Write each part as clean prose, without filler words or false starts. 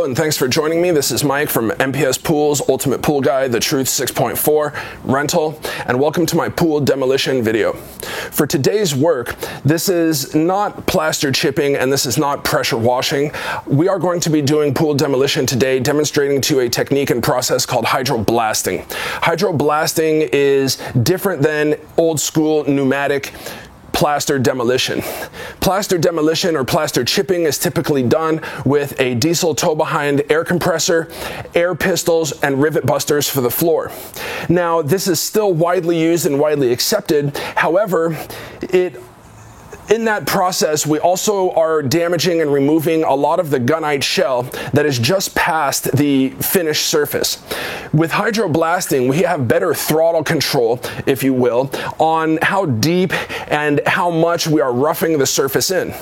and thanks for joining me. This is Mike from MPS Pools, Ultimate Pool Guy, The Truth 6.4 rental, and welcome to my pool demolition video. For today's work, this is not plaster chipping and this is not pressure washing. We are going to be doing pool demolition today, demonstrating to you a technique and process called hydroblasting. Hydroblasting is different than old school pneumatic plaster demolition. Plaster demolition or plaster chipping is typically done with a diesel tow behind air compressor, air pistols, and rivet busters for the floor. Now, this is still widely used and widely accepted. However, in that process, we also are damaging and removing a lot of the gunite shell that is just past the finished surface. With hydroblasting, we have better throttle control, if you will, on how deep and how much we are roughing the surface in.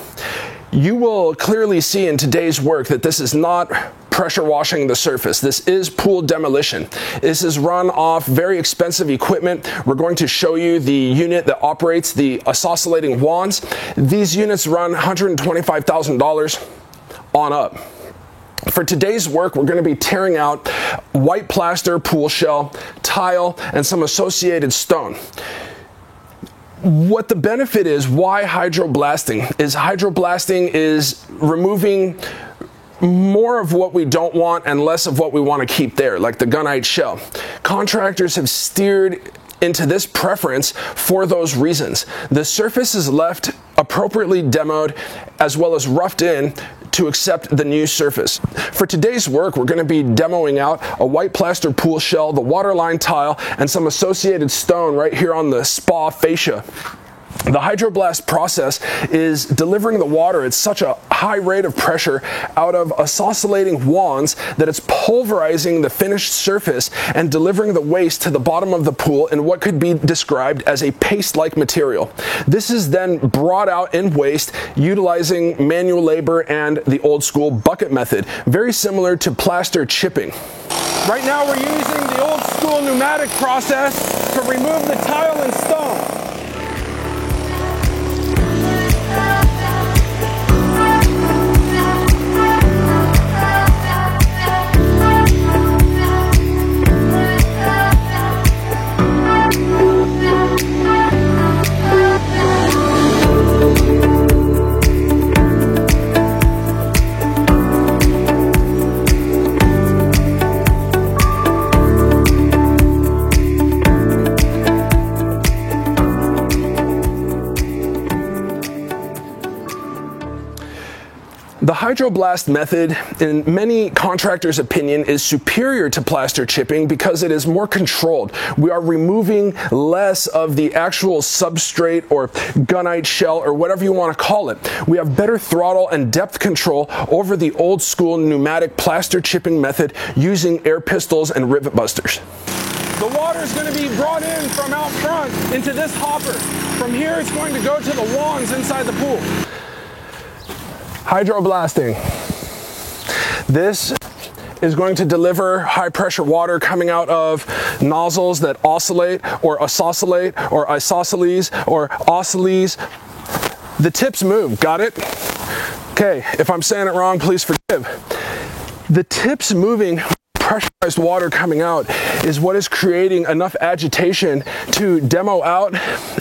You will clearly see in today's work that this is not pressure washing the surface. This is pool demolition. This is run off very expensive equipment. We're going to show you the unit that operates the isoscellating wands. These units run $125,000 on up. For today's work, we're going to be tearing out white plaster pool shell, tile, and some associated stone. What the benefit is, why hydroblasting is removing more of what we don't want and less of what we want to keep there, like the gunite shell. Contractors have steered into this preference for those reasons. The surface is left appropriately demoed as well as roughed in to accept the new surface. For today's work, we're going to be demoing out a white plaster pool shell, the waterline tile, and some associated stone right here on the spa fascia. The hydroblast process is delivering the water at such a high rate of pressure out of isoscellating wands that it's pulverizing the finished surface and delivering the waste to the bottom of the pool in what could be described as a paste-like material. This is then brought out in waste utilizing manual labor and the old school bucket method, very similar to plaster chipping. Right now we're using the old school pneumatic process to remove the tile and stone. The hydroblast method, in many contractors' opinion, is superior to plaster chipping because it is more controlled. We are removing less of the actual substrate or gunite shell or whatever you want to call it. We have better throttle and depth control over the old school pneumatic plaster chipping method using air pistols and rivet busters. The water is going to be brought in from out front into this hopper. From here, it's going to go to the wands inside the pool. Hydroblasting. This is going to deliver high pressure water coming out of nozzles that oscillate or isosceles or oscilles. The tips move, got it? Okay, if I'm saying it wrong, please forgive. The tips moving, pressurized water coming out is what is creating enough agitation to demo out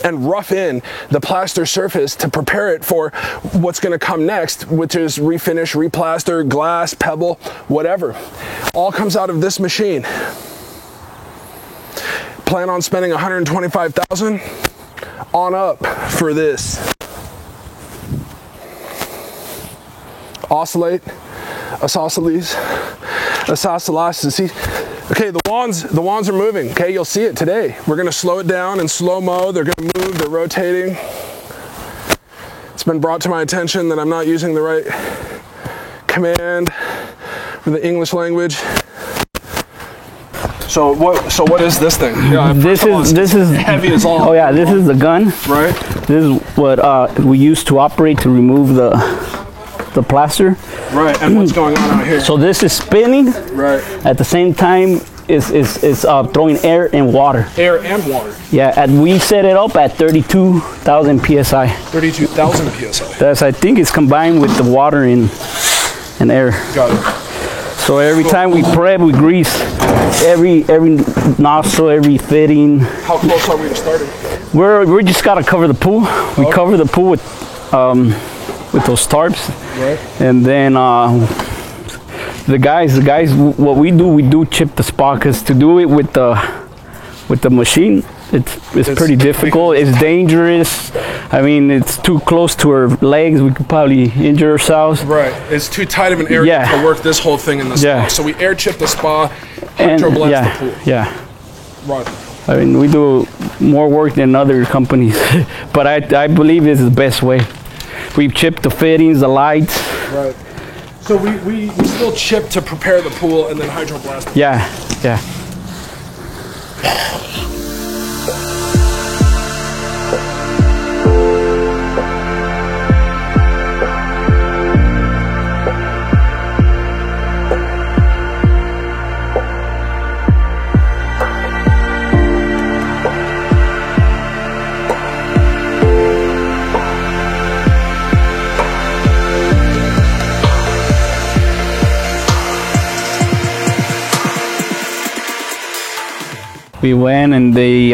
and rough in the plaster surface to prepare it for what's going to come next, which is refinish, replaster, glass, pebble, whatever. All comes out of this machine. Plan on spending $125,000 on up for this. Oscillate, isosceles. Okay, the wands are moving. Okay, you'll see it today. We're gonna slow it down in slow-mo. They're gonna move, they're rotating. It's been brought to my attention that I'm not using the right command for the English language. So what is this thing? Yeah, this is heavy as all. Oh yeah, this is the gun. Right. This is what we use to operate to remove the plaster. Right, and what's going on out here? So this is spinning. Right. At the same time, is throwing air and water. Air and water. Yeah, and we set it up at 32,000 psi. 32,000 psi. That's, I think it's combined with the water and air. Got it. So every time we prep, we grease every nozzle, every fitting. How close are we to starting? We just gotta cover the pool. We cover the pool with those tarps, Right. and then the guys, what we do chip the spot, because to do it with the machine, it's pretty difficult. It's dangerous. I mean, it's too close to our legs. We could probably injure ourselves. Right. It's too tight of an area Yeah. to work this whole thing in the spa. Yeah. So we air chip the spa, And hydroblast yeah, the pool. yeah. Right. I mean, we do more work than other companies, but I believe this is the best way. We chip the fittings, the lights. Right. So we still chip to prepare the pool and then hydroblast. Yeah, yeah. We went and they,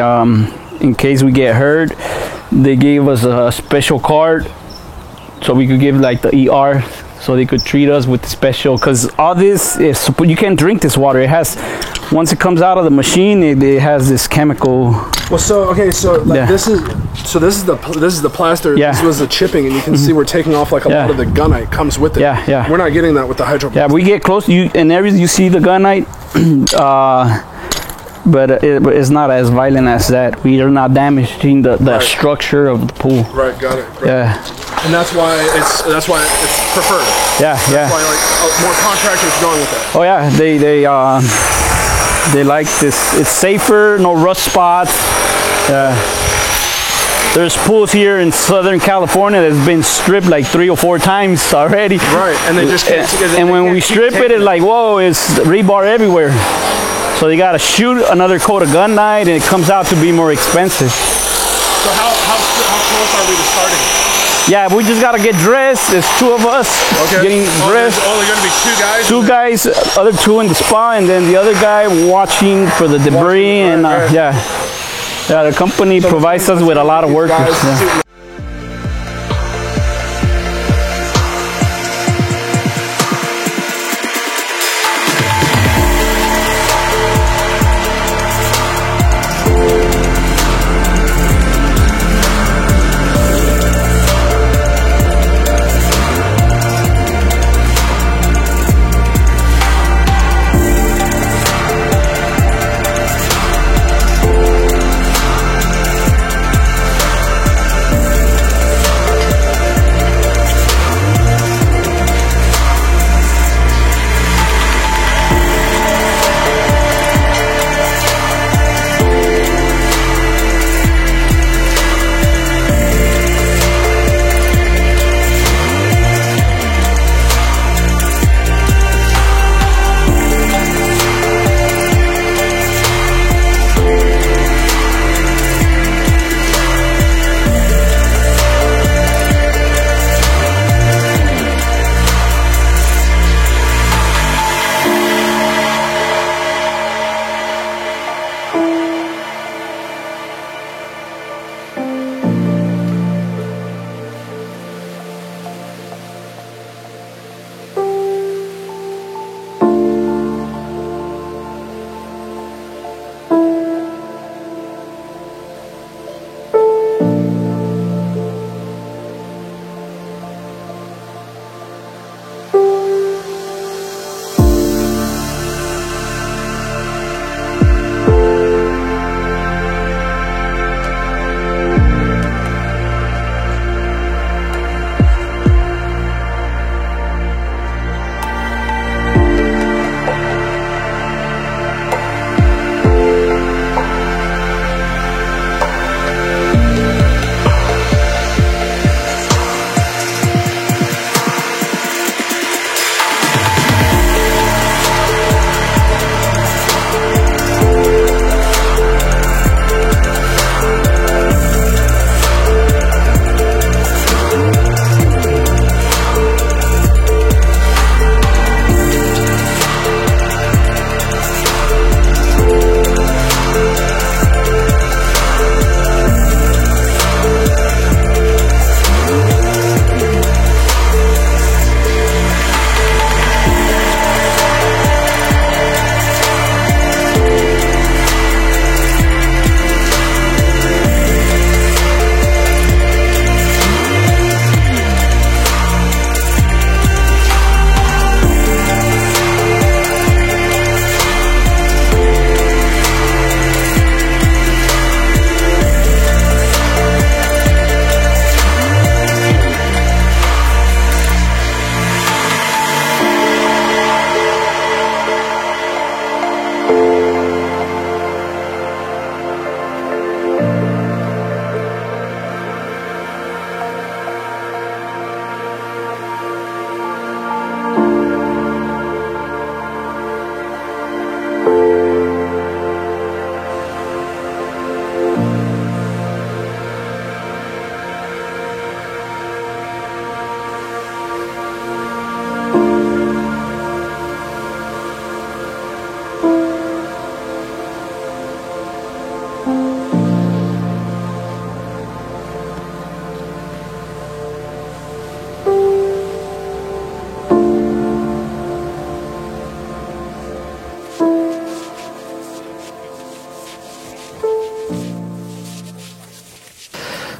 in case we get hurt, they gave us a special card so we could give like the ER, so they could treat us with the special, because all this is, you can't drink this water. It has, once it comes out of the machine, it has this chemical. Well, so okay, so like Yeah. this is the plaster. Yeah. This was the chipping, and you can see we're taking off like a Yeah. lot of the gunite comes with it. Yeah, yeah. We're not getting that with the hydroblast. Yeah, we get close, you see the gunite, but it's not as violent as that. We are not damaging the Right. structure of the pool. Right. Got it. Right. Yeah, And that's why it's preferred. yeah, yeah. That's why like more contractors going with that. Oh yeah, they like this. It's safer, no rust spots. There's pools here in Southern California that's been stripped like 3 or 4 times already. Right, and they just can't. And when we strip it, it's like, whoa, it's rebar everywhere. So they gotta shoot another coat of gunite, and it comes out to be more expensive. So how close are we to starting? Yeah, we just gotta get dressed. There's 2 of us getting There's dressed. only going to be 2 guys. 2 guys, other 2 in the spa, and then the other guy watching for the debris. And right. yeah, the company provides us with a lot of workers. Guys, Yeah.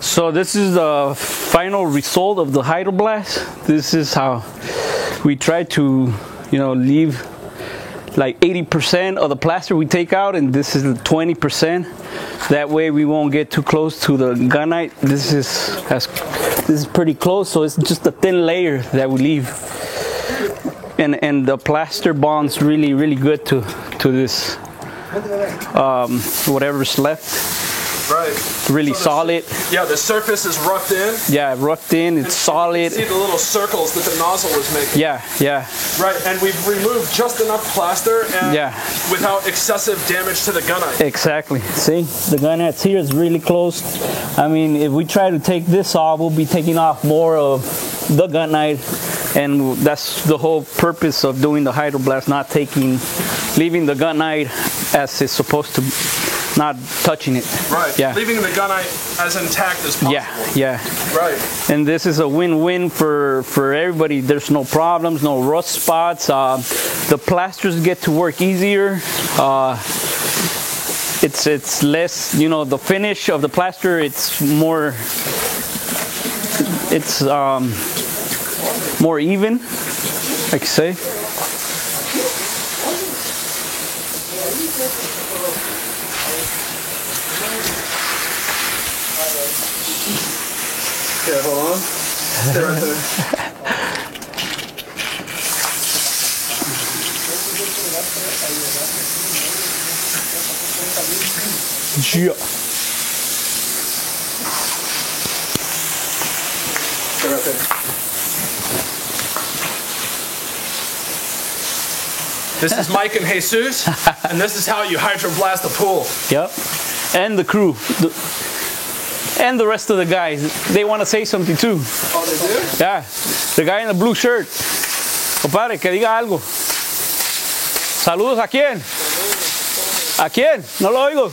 So this is the final result of the Hydroblast. This is how we try to, leave like 80% of the plaster we take out, and this is the 20%. That way we won't get too close to the gunite. This is pretty close, so it's just a thin layer that we leave. And the plaster bonds really good to this whatever's left. Right. Really so solid. Yeah, the surface is roughed in. Yeah, roughed in. It's solid. You can see the little circles that the nozzle was making. Yeah. Right, and we've removed just enough plaster and without excessive damage to the gunite. Exactly. See, the gunite here is really close. I mean, if we try to take this off, we'll be taking off more of the gunite, and that's the whole purpose of doing the Hydroblast, leaving the gunite as it's supposed to. Not touching it. Right. Yeah. Leaving the gunite as intact as possible. Yeah. Right. And this is a win-win for everybody. There's no problems, no rust spots. The plasters get to work easier. It's less, the finish of the plaster. It's more. It's more even, like you say. Okay, hold on. Stay right there. Yeah. Stay right there. This is Mike and Jesus, and this is how you hydroblast a pool. Yep. And the crew. And the rest of the guys, they want to say something too. Oh, they do? Yeah, the guy in the blue shirt. Compadre, que diga algo. Saludos a quién? ¿A quién? No lo oigo.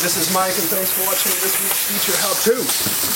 This is Mike, and thanks for watching this week's feature how-to.